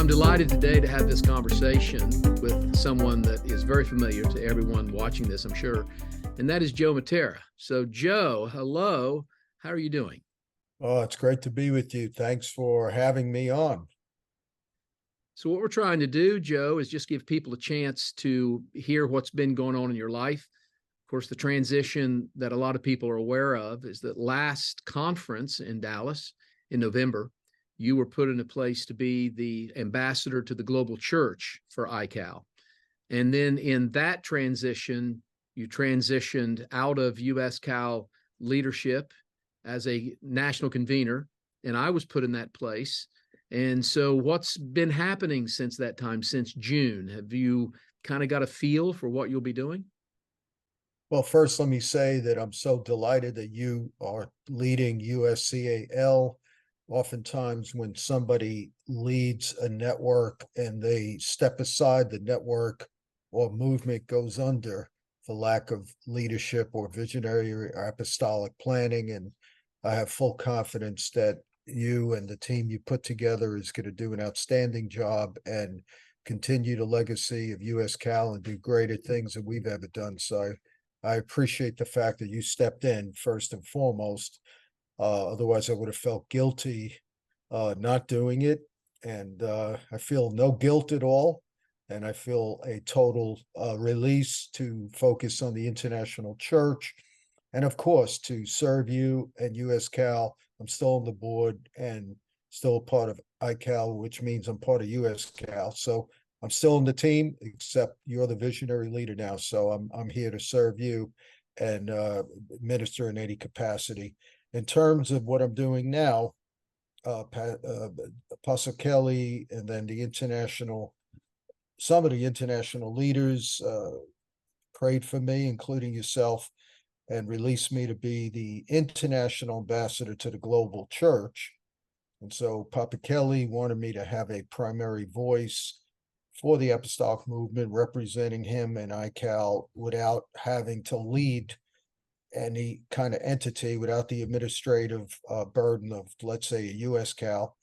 I'm delighted today to have this conversation with someone that is very familiar to everyone watching this, I'm sure, and that is Joe Mattera. So, Joe, hello. How are you doing? Oh, it's great to be with you. Thanks for having me on. So, what we're trying to do, Joe, is just give people a chance to hear what's been going on in your life. Of course, the transition that a lot of people are aware of is that last conference in Dallas in November, you were put in a place to be the ambassador to the global church for ICAL. And then in that transition, you transitioned out of US Cal leadership as a national convener, and I was put in that place. And so, what's been happening since that time, since June? Have you kind of got a feel for what you'll be doing? Well, first, let me say that I'm so delighted that you are leading USCAL. Oftentimes, when somebody leads a network and they step aside, the network or movement goes under for lack of leadership or visionary or apostolic planning. And I have full confidence that you and the team you put together is going to do an outstanding job and continue the legacy of US Cal and do greater things than we've ever done. So I appreciate the fact that you stepped in first and foremost. Otherwise, I would have felt guilty not doing it. And I feel no guilt at all. And I feel a total release to focus on the international church. And of course, to serve you and US Cal. I'm still on the board and still a part of ICAL, which means I'm part of US Cal. So I'm still in the team, except you're the visionary leader now. So I'm here to serve you and minister in any capacity. In terms of what I'm doing now, Apostle Kelly and then some of the international leaders prayed for me, including yourself, and released me to be the international ambassador to the global church. And so Papa Kelly wanted me to have a primary voice for the apostolic movement, representing him and ICAL without having to lead any kind of entity, without the administrative burden of, let's say, a US Cal,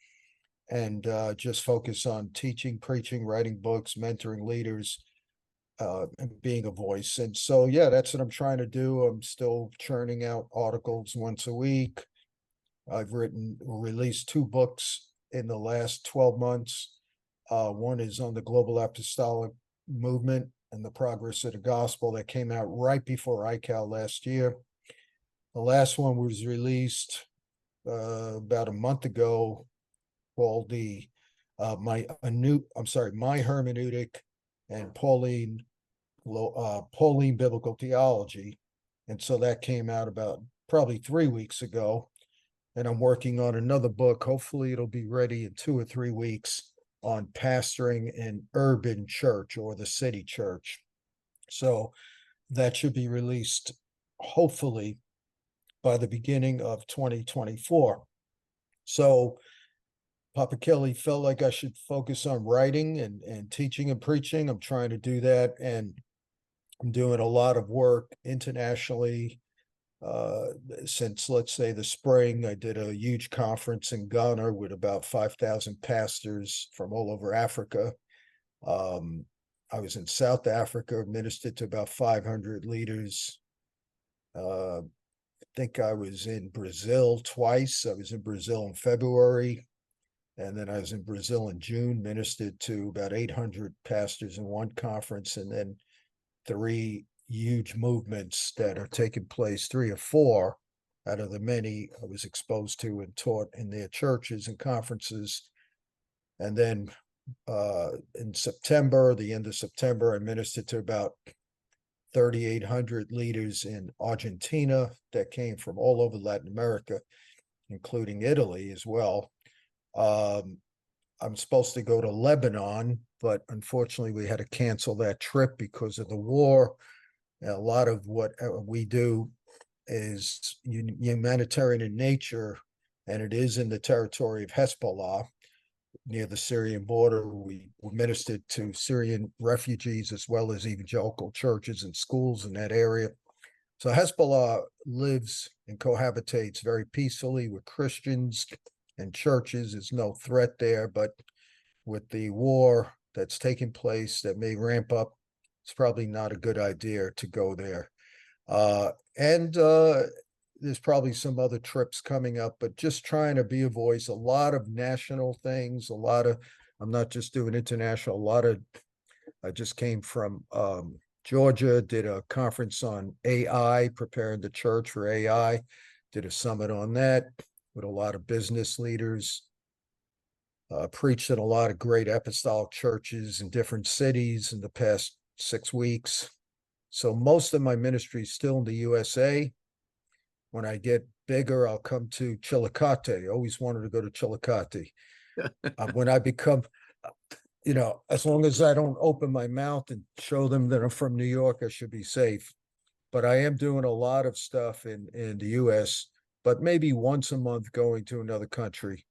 and just focus on teaching, preaching, writing books, mentoring leaders, and being a voice. And so, yeah, that's what I'm trying to do. I'm still churning out articles once a week. I've written or released two books in the last 12 months. One is on the global apostolic movement and the progress of the gospel that came out right before ICAL last year. The last one was released about a month ago, called my hermeneutic and Pauline biblical theology, and so that came out about probably 3 weeks ago. And I'm working on another book. Hopefully, it'll be ready in 2 or 3 weeks on pastoring an urban church or the city church. So that should be released hopefully by the beginning of 2024. So Papa Kelly felt like I should focus on writing and teaching and preaching. I'm trying to do that. And I'm doing a lot of work internationally. Since, let's say, the spring, I did a huge conference in Ghana with about 5,000 pastors from all over Africa. Um, I was in South Africa, ministered to about 500 leaders. I think I was in Brazil twice. I was in Brazil in February, and then I was in Brazil in June, ministered to about 800 pastors in one conference, and then three huge movements that are taking place, three or four out of the many I was exposed to and taught in their churches and conferences. And then in September, the end of September, I ministered to about 3,800 leaders in Argentina that came from all over Latin America, including Italy as well. I'm supposed to go to Lebanon, but unfortunately we had to cancel that trip because of the war. A lot of what we do is humanitarian in nature, and it is in the territory of Hezbollah near the Syrian border. We ministered to Syrian refugees as well as evangelical churches and schools in that area. So Hezbollah lives and cohabitates very peacefully with Christians and churches. There's no threat there, but with the war that's taking place that may ramp up, it's probably not a good idea to go there. And there's probably some other trips coming up, but just trying to be a voice, a lot of national things, I'm not just doing international, I just came from Georgia, did a conference on AI, preparing the church for AI, did a summit on that with a lot of business leaders, preached in a lot of great apostolic churches in different cities in the past 6 weeks. So most of my ministry is still in the USA. When I get bigger, I'll come to Chillicothe. I always wanted to go to Chillicothe. When I become, as long as I don't open my mouth and show them that I'm from New York, I should be safe. But I am doing a lot of stuff in the US, but maybe once a month going to another country.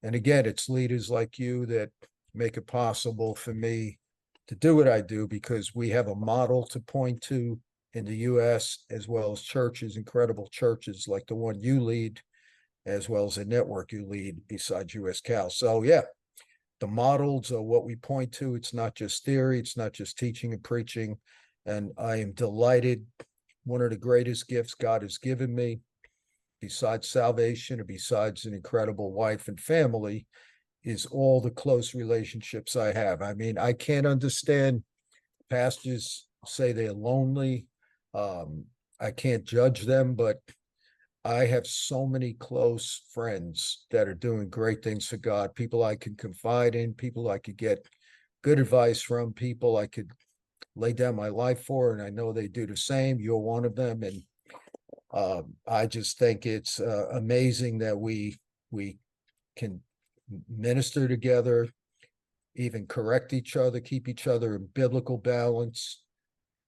And again, it's leaders like you that make it possible for me to do what I do, because we have a model to point to in the US, as well as churches, incredible churches like the one you lead, as well as a network you lead besides US Cal. So yeah, the models are what we point to. It's not just theory, it's not just teaching and preaching. And I am delighted. One of the greatest gifts God has given me, besides salvation and besides an incredible wife and family, is all the close relationships I have. I mean, I can't understand pastors say they're lonely. I can't judge them, but I have so many close friends that are doing great things for God, people I can confide in, people I could get good advice from, people I could lay down my life for, and I know they do the same. You're one of them. And I just think it's amazing that we can minister together, even correct each other, keep each other in biblical balance,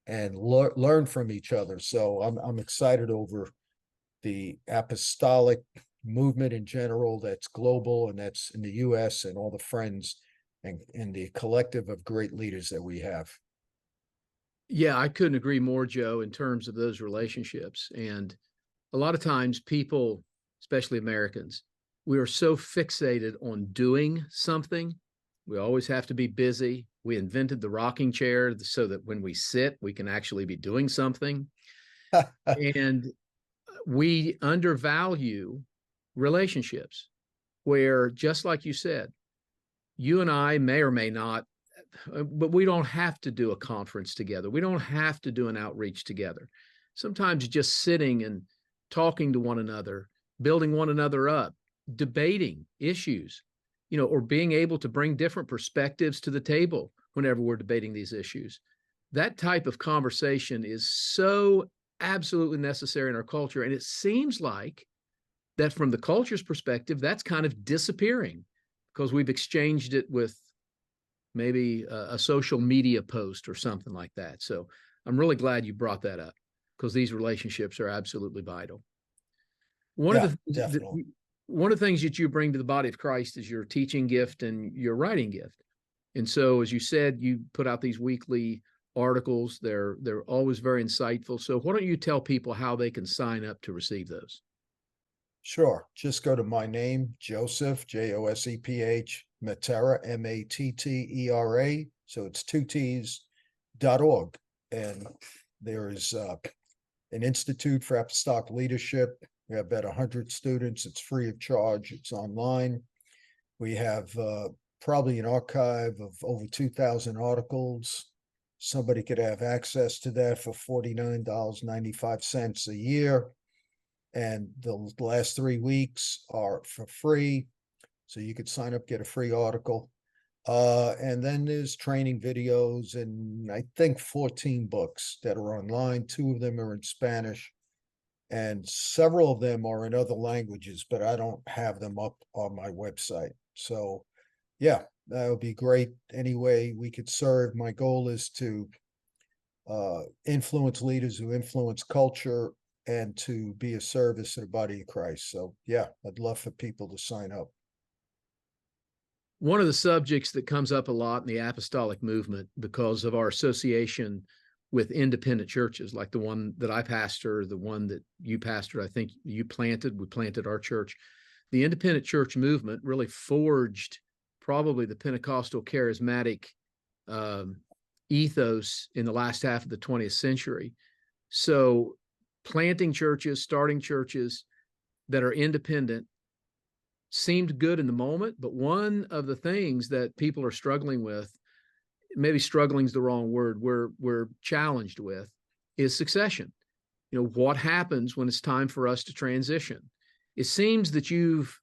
and learn from each other. So I'm excited over the apostolic movement in general, that's global and that's in the US, and all the friends and the collective of great leaders that we have. Yeah, I couldn't agree more, Joe, in terms of those relationships. And a lot of times people, especially Americans, we are so fixated on doing something. We always have to be busy. We invented the rocking chair so that when we sit, we can actually be doing something. And we undervalue relationships where, just like you said, you and I may or may not, but we don't have to do a conference together. We don't have to do an outreach together. Sometimes just sitting and talking to one another, building one another up, debating issues, or being able to bring different perspectives to the table whenever we're debating these issues. That type of conversation is so absolutely necessary in our culture. And it seems like that from the culture's perspective, that's kind of disappearing because we've exchanged it with maybe a social media post or something like that. So I'm really glad you brought that up because these relationships are absolutely vital. One of Yeah, the definitely. one of the things that you bring to the body of Christ is your teaching gift and your writing gift. And so, as you said, you put out these weekly articles. They're always very insightful. So, why don't you tell people how they can sign up to receive those? Sure. Just go to my name, Joseph, Joseph, Mattera, Mattera. So it's two T's.org. And there is an Institute for Apostolic Leadership. We have about 100 students. It's free of charge. It's online. We have probably an archive of over 2,000 articles. Somebody could have access to that for $49.95 a year. And the last 3 weeks are for free. So you could sign up, get a free article. And then there's training videos and I think 14 books that are online. 2 of them are in Spanish and several of them are in other languages, but I don't have them up on my website. So yeah, that would be great. Any way we could serve. My goal is to influence leaders who influence culture and to be a service to the body of Christ. So yeah, I'd love for people to sign up. One of the subjects that comes up a lot in the apostolic movement because of our association with independent churches, like the one that I pastor, the one that you pastored, I think we planted our church. The independent church movement really forged probably the Pentecostal charismatic um, ethos in the last half of the 20th century. So planting churches, starting churches that are independent seemed good in the moment, but one of the things that people are struggling with, maybe struggling is the wrong word, we're challenged with, is succession. What happens when it's time for us to transition? It seems that you've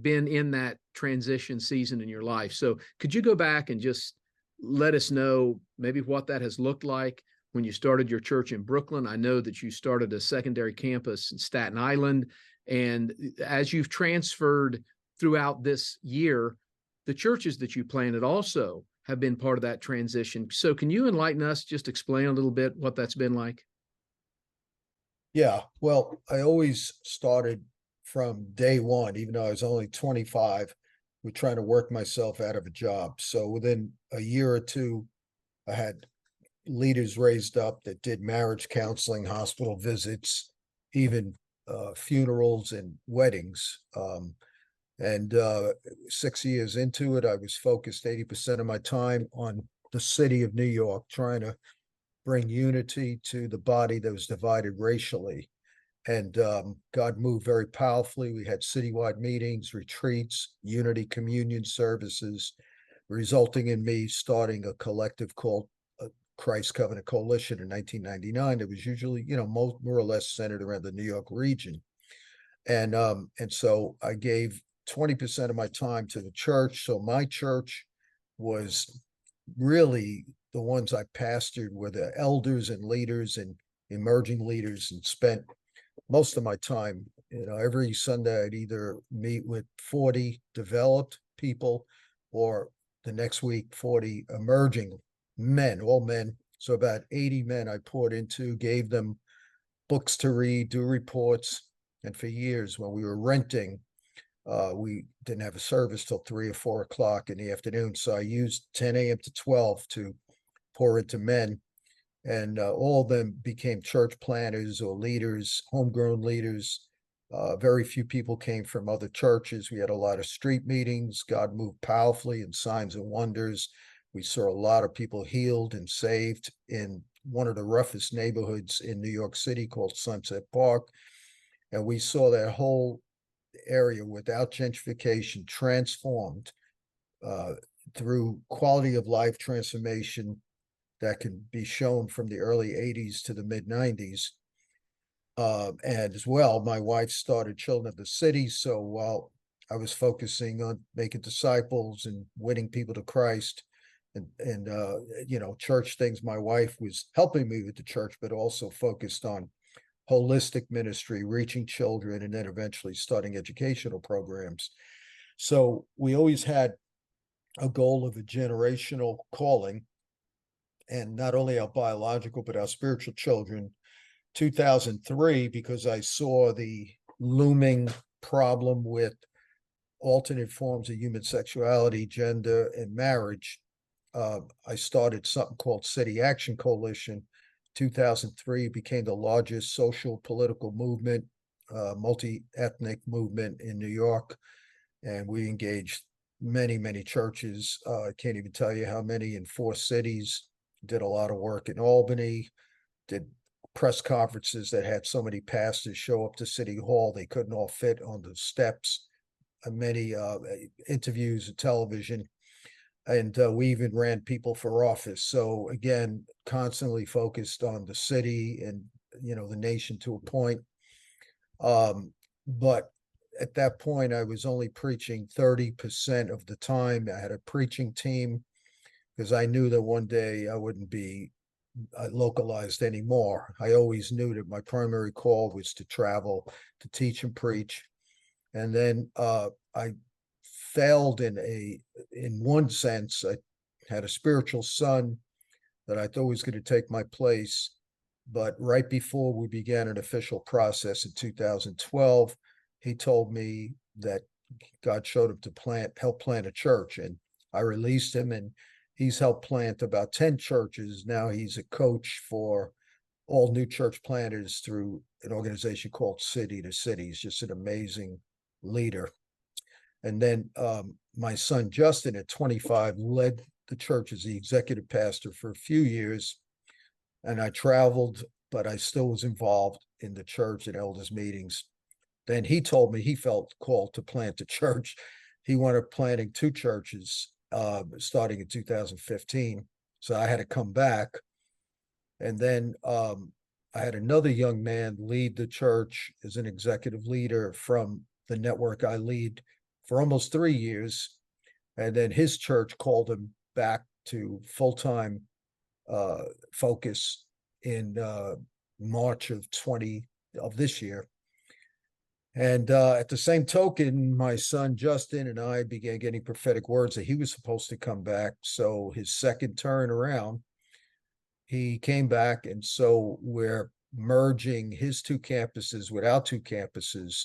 been in that transition season in your life. So could you go back and just let us know maybe what that has looked like when you started your church in Brooklyn? I know that you started a secondary campus in Staten Island. And as you've transferred throughout this year, the churches that you planted also have been part of that transition. So can you enlighten us, just explain a little bit what that's been like? Yeah, well, I always started from day one, even though I was only 25, with trying to work myself out of a job. So within a year or two, I had leaders raised up that did marriage counseling, hospital visits, even funerals and weddings. And 6 years into it, I was focused 80% of my time on the city of New York, trying to bring unity to the body that was divided racially. And God moved very powerfully. We had citywide meetings, retreats, unity communion services, resulting in me starting a collective called Christ Covenant Coalition in 1999. It was usually, more or less centered around the New York region. And so I gave 20% of my time to the church. So my church was really the ones I pastored were the elders and leaders and emerging leaders, and spent most of my time, every Sunday I'd either meet with 40 developed people, or the next week 40 emerging men, all men. So about 80 men I poured into, gave them books to read, do reports. And for years, when we were renting, we didn't have a service till 3 or 4 o'clock in the afternoon. So I used 10 a.m. to 12 to pour into men. And all of them became church planners or leaders, homegrown leaders. Very few people came from other churches. We had a lot of street meetings. God moved powerfully in signs and wonders. We saw a lot of people healed and saved in one of the roughest neighborhoods in New York City called Sunset Park. And we saw that whole area, without gentrification, transformed uh, through quality of life transformation that can be shown from the early 80s to the mid 90s. And as well, my wife started Children of the City. So while I was focusing on making disciples and winning people to Christ and church things, my wife was helping me with the church, but also focused on holistic ministry, reaching children, and then eventually starting educational programs. So we always had a goal of a generational calling, and not only our biological, but our spiritual children. 2003, because I saw the looming problem with alternate forms of human sexuality, gender, and marriage, I started something called City Action Coalition. 2003 became the largest social political movement, multi-ethnic movement in New York. And we engaged many, many churches. I can't even tell you how many, in 4 cities. Did a lot of work in Albany, did press conferences that had so many pastors show up to City Hall, they couldn't all fit on the steps, many interviews and television. And we even ran people for office. So again, constantly focused on the city and, the nation to a point. But at that point, I was only preaching 30% of the time. I had a preaching team because I knew that one day I wouldn't be localized anymore. I always knew that my primary call was to travel, to teach and preach. And then I failed in one sense. I had a spiritual son that I thought was going to take my place. But right before we began an official process in 2012, he told me that God showed him to help plant a church. And I released him, and he's helped plant about 10 churches. Now he's a coach for all new church planters through an organization called City to City. He's just an amazing leader. And then my son Justin at 25 led the church as the executive pastor for a few years. And I traveled, but I still was involved in the church and elders meetings. Then he told me he felt called to plant a church. He wound up planting two churches starting in 2015. So I had to come back. And then I had another young man lead the church as an executive leader from the network I lead for almost 3 years. And then his church called him back to full-time focus in March of this year. And at the same token, my son Justin and I began getting prophetic words that he was supposed to come back. So his second turn around, he came back. And so we're merging his two campuses with our two campuses.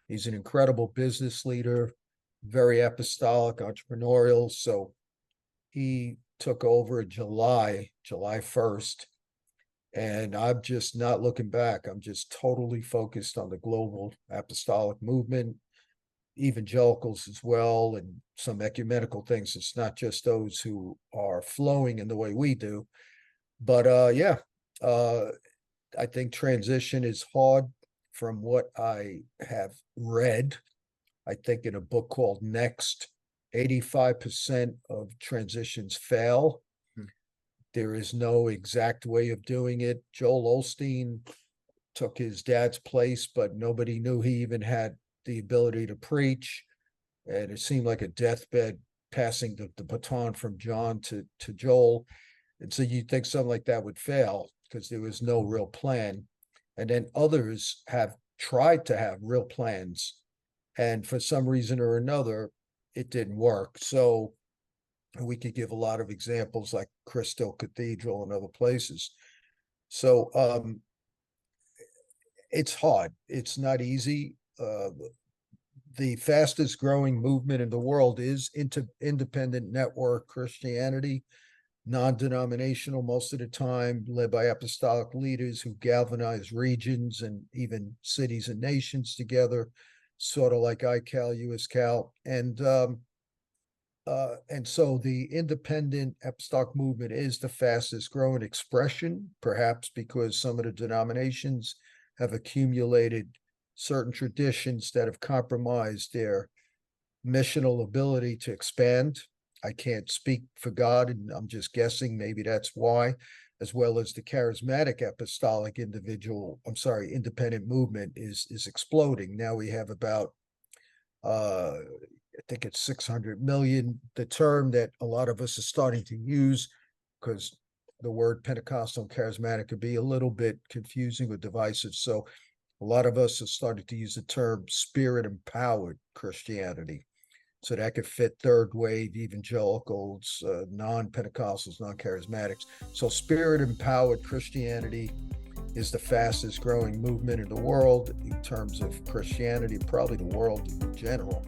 He's an incredible business leader, very apostolic, entrepreneurial. So he took over July 1st. And I'm just not looking back. I'm just totally focused on the global apostolic movement, evangelicals as well, and some ecumenical things. It's not just those who are flowing in the way we do. But I think transition is hard from what I have read. I think in a book called Next, 85% of transitions fail. There is no exact way of doing it. Joel Osteen took his dad's place, but nobody knew he even had the ability to preach. And it seemed like a deathbed passing the baton from John to Joel. And so you'd think something like that would fail because there was no real plan. And then others have tried to have real plans. And for some reason or another, it didn't work. So we could give a lot of examples like Crystal Cathedral and other places. So it's hard. It's not easy. The fastest growing movement in the world is independent network Christianity, non-denominational most of the time, led by apostolic leaders who galvanize regions and even cities and nations together, sort of like ICAL, USCAL. And so the independent apostolic movement is the fastest growing expression, perhaps because some of the denominations have accumulated certain traditions that have compromised their missional ability to expand. I can't speak for God, and I'm just guessing maybe that's why, as well as the charismatic apostolic independent movement is exploding. Now we have about I think it's 600 million, the term that a lot of us are starting to use, because the word Pentecostal and charismatic could be a little bit confusing or divisive. So a lot of us have started to use the term spirit empowered Christianity. So that could fit third wave evangelicals, non-Pentecostals, non-charismatics. So spirit empowered Christianity is the fastest growing movement in the world in terms of Christianity, probably the world in general.